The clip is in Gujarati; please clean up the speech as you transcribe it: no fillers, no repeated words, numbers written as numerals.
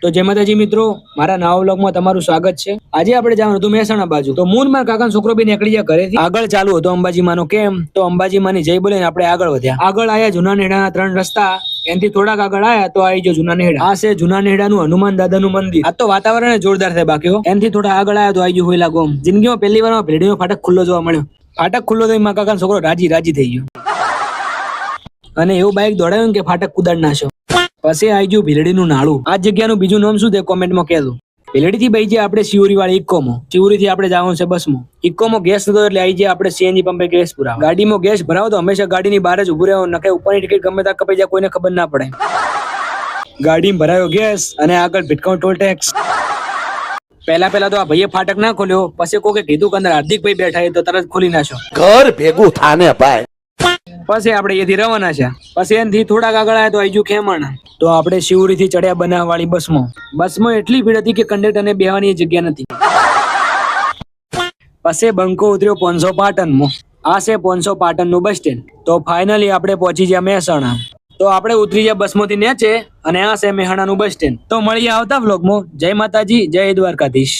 તો જય માતાજી મિત્રો, મારા નવા વ્લોગમાં તમારું સ્વાગત છે। આજે આપણે જવાનું હતું મહેસાણા બાજુ। તો મૂન મારા કાકાનો છોકરો બી નીકળી ગયા ઘરેથી। આગળ ચાલુ હતો અંબાજી માનો કેમ, તો અંબાજી માની જય બોલીને આપણે આગળ વધ્યા। આગળ આયા જૂના નેડાના 3 રસ્તા, એનથી થોડાક આગળ આયા તો આવી ગયો જૂના નેડા। આ છે જૂના નેડાનું હનુમાન દાદાનું મંદિર। આ તો વાતાવરણ જોરદાર છે બાકી એનથી થોડા આગળ આયા તો આવી ગયો હોયલા ગોમ। જિંદગીમાં પહેલી વાર ભેડીનો ફાટક ખુલ્લો જોવા મળ્યો। ફાટક ખુલ્લો તો મારા કાકાનો છોકરો રાજી થઈ ગયો અને એવું બાઇક દોડાવ્યું કે ફાટક કુદાડ નાખ્યો। પછી આવી ગયું ભીલડીનું નાળું। આ જગ્યાનું બીજું નામ શું તે કોમેન્ટમાં કહેજો। ભીલડી થી બેસી આપણે શિવરી વાળી ઇકોમાં। શિવરી થી આપણે જવાનું છે બસમાં। ઇકોમાં ગેસ નતો એટલે આવી જાય આપણે સીએનજી પંપે ગેસ પુરાવા। ગાડીમાં ગેસ ભરાવો તો હંમેશા ગાડીની બહાર જ ઉભું રહેવું, નકે ઉપરની ટિકિટ ગમે ત્યાં કપાઈ જાય કોઈને ખબર ના પડે। ગાડીમાં ભરાયો ગેસ અને આગળ ભીટકાઉ ટોલ ટેક્સ। પહેલા તો આ ભાઈએ ફાટક ના ખોલ્યો, પછી કોકે કીધું કે અંદર હાર્દિકભાઈ બેઠા તો તરત ખોલી નાખ્યો। ઘર ભેગું થાને ભાઈ। પછી આપણે અહીંથી રવાના છે। પછી એનાથી થોડાક આગળ આવ્યા તો આઈજુ ખેમાણા। તો આપણે શિવરી થી ચડ્યા બનાવ વાળી બસમાં એટલી ભીડ હતી કે કંડક્ટર ને બેહવાની જગ્યા નથી। પછી બંકો ઉતર્યો 500 પાટણમાં। આ છે 500 પાટણ નું બસ સ્ટેન્ડ। તો ફાઇનલી આપણે પહોંચી ગયા મહેસાણા। તો આપણે ઉતરી ગયા બસમાંથી નેચે અને આ છે મહેસાણાનું બસ સ્ટેન્ડ। તો મળીએ આવતા વ્લોગમાં। જય માતાજી, જય દ્વારકાધીશ।